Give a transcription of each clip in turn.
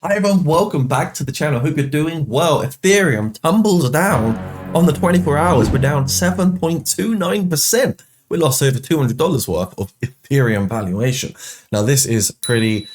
Hi everyone, welcome back to the channel. Hope you're doing well. Ethereum tumbles down on the 24 hours. We're down 7.29%. We lost over $200 worth of Ethereum valuation. Now this is pretty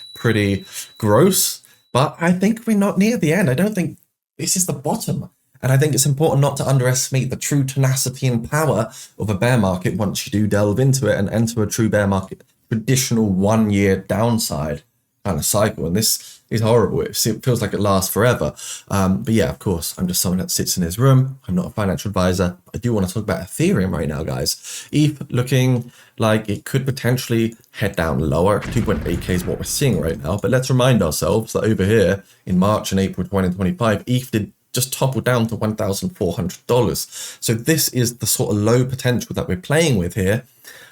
gross, but I think we're not near the end. I don't think this is the bottom. And I think it's important not to underestimate the true tenacity and power of a bear market once you do delve into it and enter a true bear market. Traditional 1 year downside kind of cycle, and this is horrible. It feels like it lasts forever. But yeah, of course, I'm just someone that sits in his room. I'm not a financial advisor. I do want to talk about Ethereum right now, guys. ETH looking like it could potentially head down lower. 2.8k is what we're seeing right now. But let's remind ourselves that over here in March and April 2025, ETH did just topple down to $1,400. So this is the sort of low potential that we're playing with here.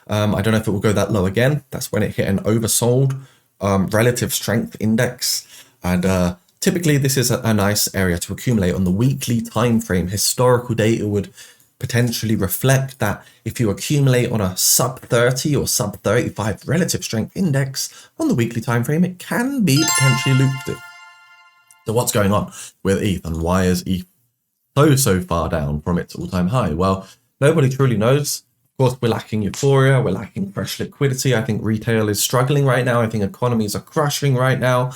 I don't know if it will go that low again. That's when it hit an oversold relative strength index, and typically this is a nice area to accumulate on the weekly time frame. Historical data would potentially reflect that if you accumulate on a sub 30 or sub 35 relative strength index on the weekly time frame, it can be potentially lucrative. So what's going on with ETH, and why is ETH so far down from its all-time high? Well, nobody truly knows. Of course, we're lacking euphoria, we're lacking fresh liquidity. I think retail is struggling right now. I think economies are crashing right now.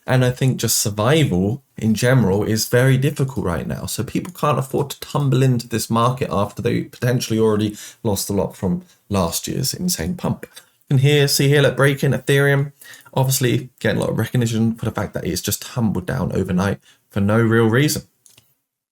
And I think just survival in general is very difficult right now. So people can't afford to tumble into this market after they potentially already lost a lot from last year's insane pump. You can see here, like breaking Ethereum, obviously getting a lot of recognition for the fact that it's just tumbled down overnight for no real reason.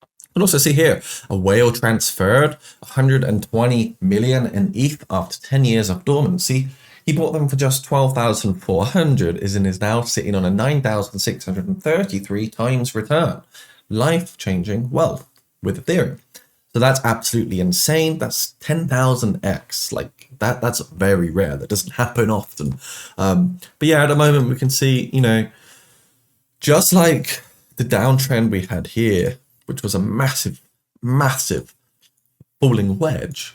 You can also see here, a whale transferred 120 million in ETH after 10 years of dormancy. He bought them for just 12,400, and is now sitting on a 9,633 times return. Life-changing wealth with Ethereum. So that's absolutely insane. That's 10,000x. Like that's very rare. That doesn't happen often. But yeah, at the moment we can see, just like the downtrend we had here, which was a massive falling wedge,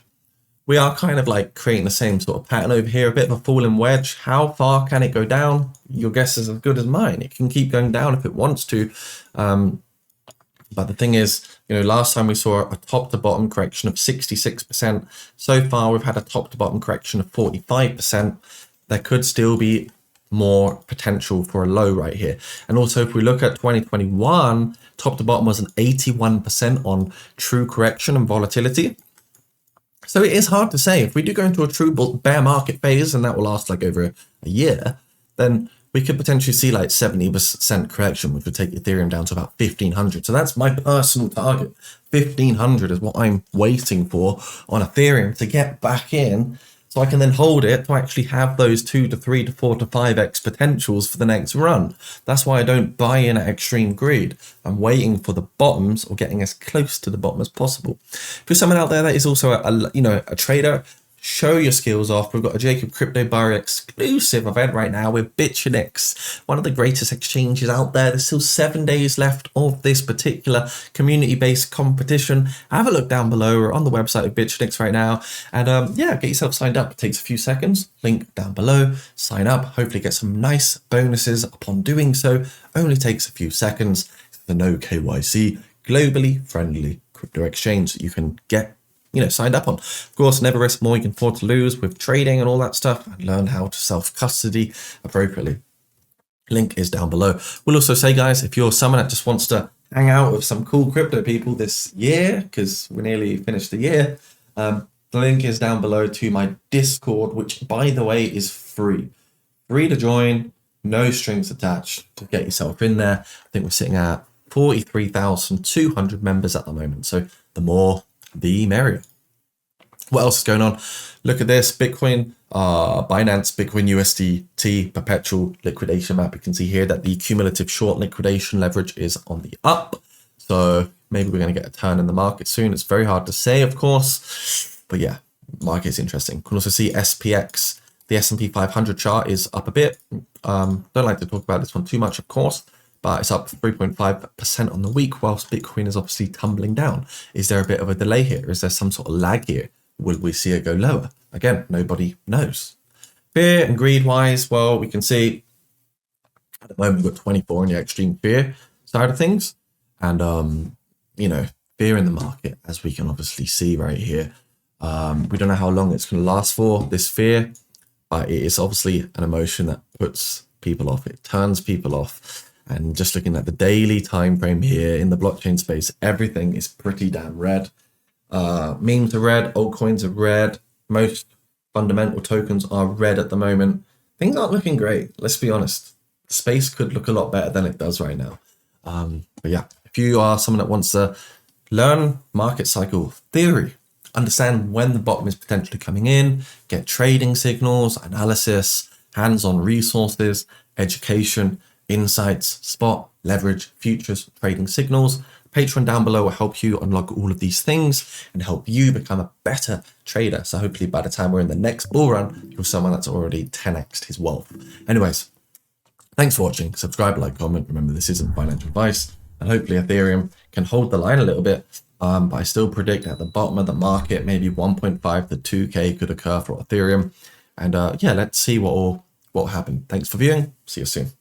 we are kind of like creating the same sort of pattern over here, a bit of a falling wedge. How far can it go down? Your guess is as good as mine. It can keep going down if it wants to. But the thing is, last time we saw a top to bottom correction of 66%. So far, we've had a top to bottom correction of 45%. There could still be more potential for a low right here. And also, if we look at 2021, top to bottom was an 81% on true correction and volatility. So it is hard to say. If we do go into a true bear market phase, and that will last like over a year, then we could potentially see like 70% correction, which would take Ethereum down to about 1,500. So that's my personal target. 1,500 is what I'm waiting for on Ethereum to get back in, so I can then hold it to actually have those 2 to 3 to 4 to 5x potentials for the next run. That's why I don't buy in at extreme greed. I'm waiting for the bottoms, or getting as close to the bottom as possible. If you're someone out there that is also a trader, show your skills off. We've got a Jacob Crypobury exclusive event right now with Bitchinix, one of the greatest exchanges out there. There's still 7 days left of this particular community-based competition. Have a look down below. We're on the website of Bitchinix right now. And yeah, get yourself signed up. It takes a few seconds. Link down below. Sign up. Hopefully get some nice bonuses upon doing so. Only takes a few seconds. It's the no KYC, globally friendly crypto exchange that you can get signed up on. Of course, never risk more you can afford to lose with trading and all that stuff, and learn how to self-custody appropriately. Link is down below. We'll also say, guys, if you're someone that just wants to hang out with some cool crypto people this year, because we're nearly finished the year, the link is down below to my Discord, which, by the way, is free. Free to join, no strings attached to get yourself in there. I think we're sitting at 43,200 members at the moment. So the more, the merrier. What else is going on? Look at this. Bitcoin, Binance, Bitcoin USDT perpetual liquidation map. You can see here that the cumulative short liquidation leverage is on the up. So maybe we're going to get a turn in the market soon. It's very hard to say, of course. But yeah, market's interesting. You can also see SPX. The S&P 500 chart is up a bit. Don't like to talk about this one too much, of course, but it's up 3.5% on the week, whilst Bitcoin is obviously tumbling down. Is there a bit of a delay here? Is there some sort of lag here? Will we see it go lower? Again, nobody knows. Fear and greed wise, well, we can see At the moment, we've got 24 on the extreme fear side of things. And, you know, fear in the market, as we can obviously see right here. We don't know how long it's going to last for, this fear, but it is obviously an emotion that puts people off. It turns people off. And just looking at the daily time frame here in the blockchain space, everything is pretty damn red. Memes are red, altcoins are red, most fundamental tokens are red at the moment. Things aren't looking great, let's be honest. The space could look a lot better than it does right now. But yeah, if you are someone that wants to learn market cycle theory, understand when the bottom is potentially coming in, get trading signals, analysis, hands-on resources, education, insights, spot, leverage, futures, trading signals, Patreon down below will help you unlock all of these things and help you become a better trader. So hopefully by the time we're in the next bull run, you're someone that's already 10x'd his wealth. Anyways, thanks for watching. Subscribe, like, comment. Remember, this isn't financial advice. And hopefully Ethereum can hold the line a little bit. But I still predict at the bottom of the market, maybe 1.5 to 2K could occur for Ethereum. And yeah, let's see what will happen. Thanks for viewing. See you soon.